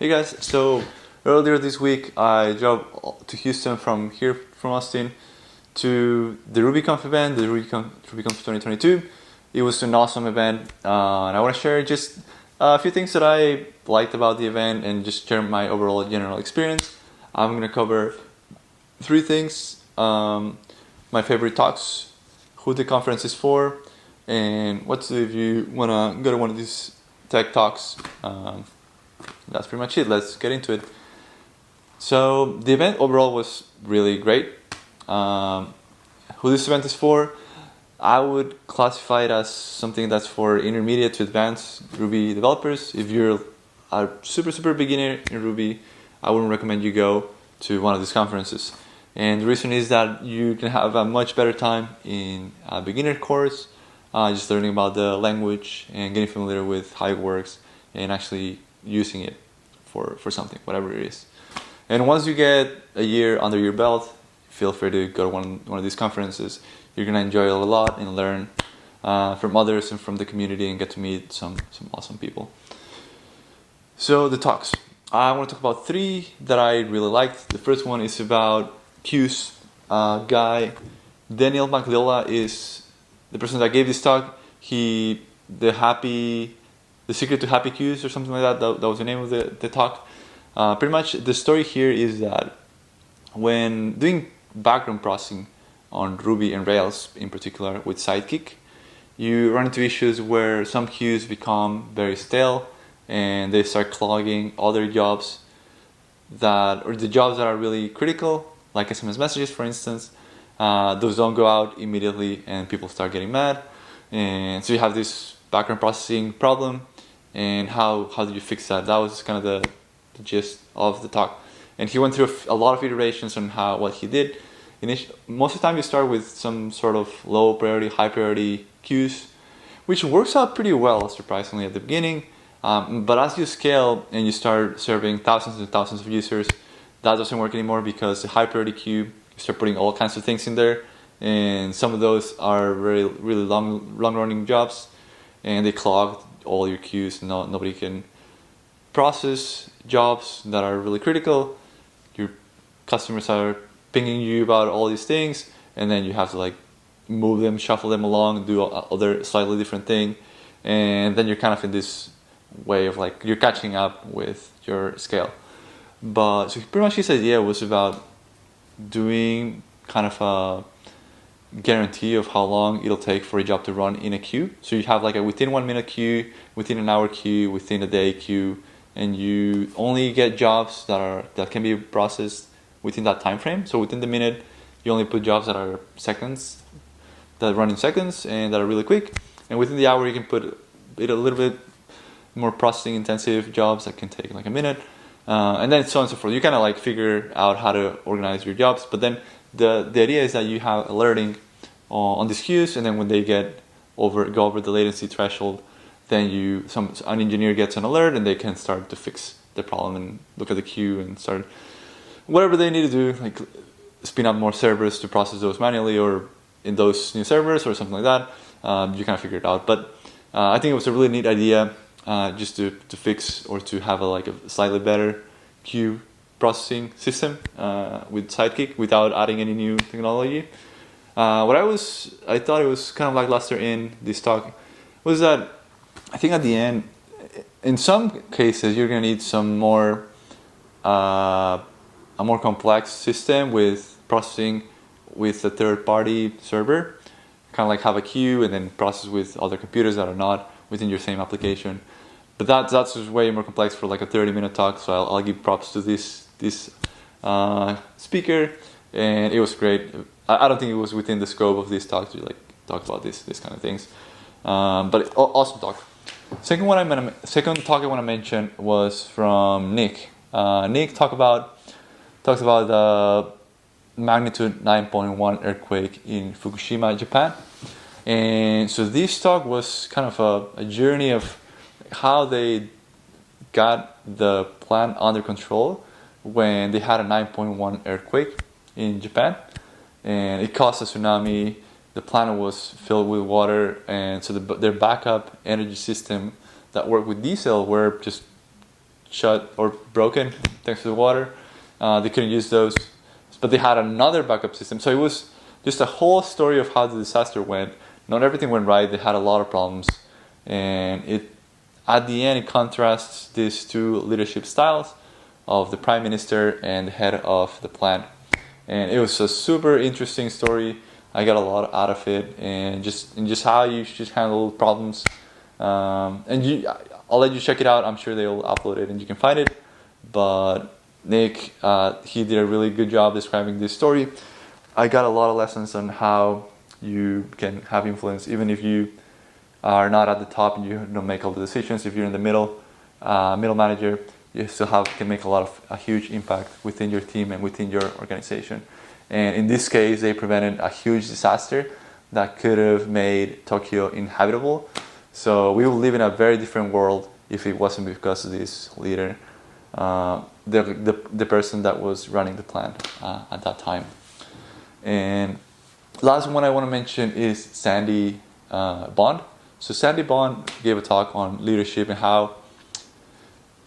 Hey guys, so earlier this week I drove to Houston from Austin to the RubyConf event, the RubyConf 2022. It was an awesome event, and I want to share just a few things that I liked about the event and just share my overall general experience. I'm going to cover three things: my favorite talks, who the conference is for, and what to do if you want to go to one of these tech talks. That's pretty much it. Let's get into it. So the event overall was really great. Who this event is for, I would classify it as something that's for intermediate to advanced Ruby developers. If you're a super beginner in Ruby, I wouldn't recommend you go to one of these conferences. And the reason is that you can have a much better time in a beginner course, just learning about the language and getting familiar with how it works and actually using it for something, whatever it is. And once you get a year under your belt, feel free to go to one of these conferences. You're going to enjoy it a lot and learn from others and from the community and get to meet some awesome people. So the talks. I want to talk about three that I really liked. The first one is about queues. Guy Daniel McLilla is the person that gave this talk. The Secret to Happy Queues or something like that. That was the name of the talk. Pretty much the story here is that when doing background processing on Ruby and Rails in particular with Sidekick, you run into issues where some queues become very stale and they start clogging other jobs the jobs that are really critical, like SMS messages for instance. Those don't go out immediately and people start getting mad, and so you have this background processing problem. And how did you fix that? That was kind of the gist of the talk. And he went through a lot of iterations on what he did. Most of the time you start with some sort of low priority, high priority queues, which works out pretty well, surprisingly, at the beginning. But as you scale and you start serving thousands and thousands of users, that doesn't work anymore, because the high priority queue, you start putting all kinds of things in there. And some of those are really long running jobs, and they clog all your queues. Nobody can process jobs that are really critical. Your customers are pinging you about all these things, and then you have to move them, shuffle them along, do other slightly different thing, and then you're kind of in this way of you're catching up with your scale. But so pretty much his idea was about doing kind of a guarantee of how long it'll take for a job to run in a queue. So you have a within 1 minute queue, within an hour queue, within a day queue, and you only get jobs that can be processed within that time frame. So within the minute, you only put jobs that are seconds, that run in seconds and that are really quick. And within the hour, you can put a little bit more processing intensive jobs that can take a minute, and then so on and so forth. You kind of figure out how to organize your jobs, but then the idea is that you have alerting on these queues, and then when they go over the latency threshold, then an engineer gets an alert and they can start to fix the problem and look at the queue and start whatever they need to do, spin up more servers to process those manually or in those new servers or something like that. You kind of figure it out. But I think it was a really neat idea, just to fix or to have a slightly better queue processing system with Sidekick without adding any new technology. What I thought it was kind of lackluster in this talk was that I think at the end, in some cases, you're going to need some more a more complex system with processing with a third-party server, kind of have a queue and then process with other computers that are not within your same application. But that's just way more complex for a 30-minute talk. So I'll give props to this speaker, and it was great. I don't think it was within the scope of this talk to talk about this kind of things, but awesome talk. Second talk I want to mention was from Nick. Nick talks about the magnitude 9.1 earthquake in Fukushima, Japan, and so this talk was kind of a journey of how they got the plant under control when they had a 9.1 earthquake in Japan, and it caused a tsunami. The plant was filled with water, and so their backup energy system that worked with diesel were just shut or broken thanks to the water. They couldn't use those, but they had another backup system. So it was just a whole story of how the disaster went. Not everything went right. They had a lot of problems, and at the end it contrasts these two leadership styles of the prime minister and the head of the plant. And it was a super interesting story. I got a lot out of it, and just how you should handle problems. And I'll let you check it out. I'm sure they'll upload it and you can find it. But Nick, he did a really good job describing this story. I got a lot of lessons on how you can have influence, even if you are not at the top and you don't make all the decisions. If you're in the middle manager, you still can make a huge impact within your team and within your organization. And in this case, they prevented a huge disaster that could have made Tokyo inhabitable. So we would live in a very different world if it wasn't because of this leader, the person that was running the plant at that time. And last one I want to mention is Sandy Bond. So Sandy Bond gave a talk on leadership and how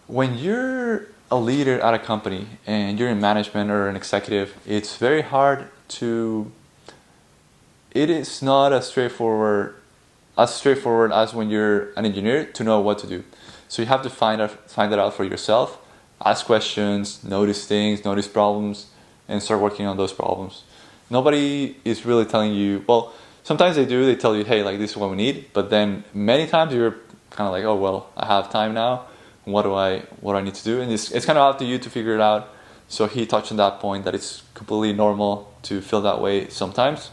when you're a leader at a company and you're in management or an executive, it's very hard it is not as straightforward as when you're an engineer to know what to do. So you have to find that out for yourself, ask questions, notice things, notice problems, and start working on those problems. Nobody is really telling you, well, sometimes they do, they tell you, hey, like this is what we need, but then many times you're kind of like, oh, well, I have time now, what do I need to do? And it's kind of up to you to figure it out. So he touched on that point that it's completely normal to feel that way sometimes.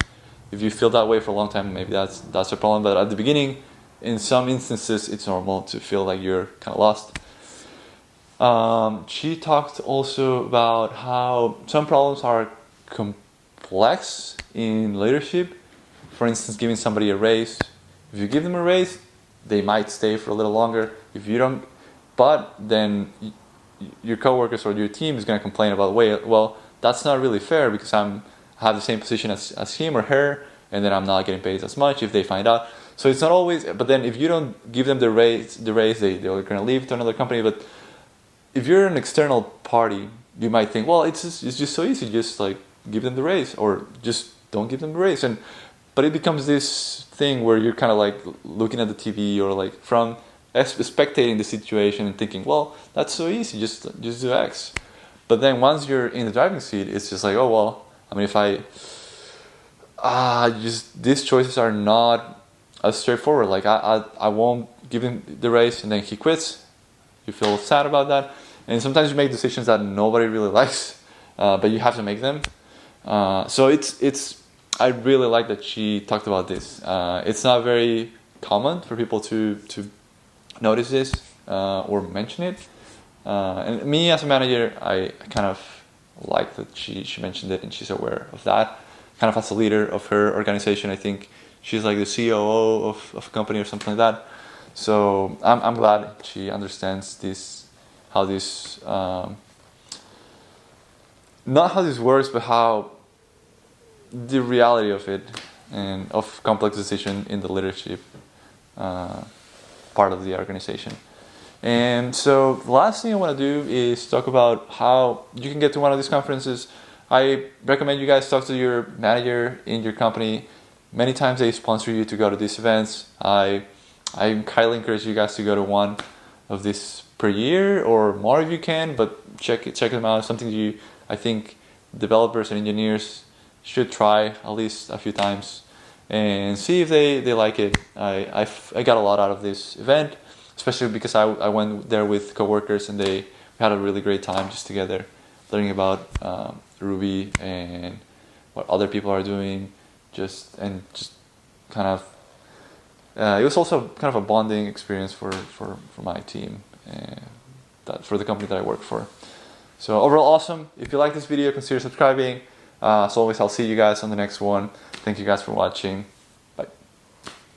If you feel that way for a long time, maybe that's a problem. But at the beginning, in some instances, it's normal to feel like you're kind of lost. She talked also about how some problems are complex in leadership. For instance, giving somebody a raise. If you give them a raise, they might stay for a little longer. If you don't, but then your coworkers or your team is going to complain about, well, that's not really fair because I have the same position as him or her, and then I'm not getting paid as much if they find out. So it's not always, but then if you don't give them the raise, they're going to leave to another company. But if you're an external party, you might think, well, it's just so easy, just like give them the raise or just don't give them the raise. But it becomes this thing where you're kind of like looking at the TV or like from spectating the situation and thinking, well, that's so easy, just do X. But then once you're in the driving seat, it's just like, oh, well, I mean, if these choices are not as straightforward. Like I won't give him the raise and then he quits. You feel sad about that. And sometimes you make decisions that nobody really likes, but you have to make them. So I really like that she talked about this. It's not very common for people to notice this or mention it. And me as a manager, I kind of like that she mentioned it and she's aware of that. Kind of as a leader of her organization, I think she's like the COO of a company or something like that. So I'm glad she understands this, how this, not how this works, but how the reality of it and of complex decision in the leadership part of the organization. And so the last thing I want to do is talk about how you can get to one of these conferences. I recommend you guys talk to your manager in your company. Many times they sponsor you to go to these events. I highly encourage you guys to go to one of these per year or more if you can, but check them out. Something I think developers and engineers should try at least a few times and see if they like it. I got a lot out of this event, especially because I went there with coworkers and we had a really great time just together, learning about Ruby and what other people are doing, just kind of. It was also kind of a bonding experience for my team and for the company that I work for. So overall, awesome. If you like this video, consider subscribing. As always, I'll see you guys on the next one. Thank you guys for watching.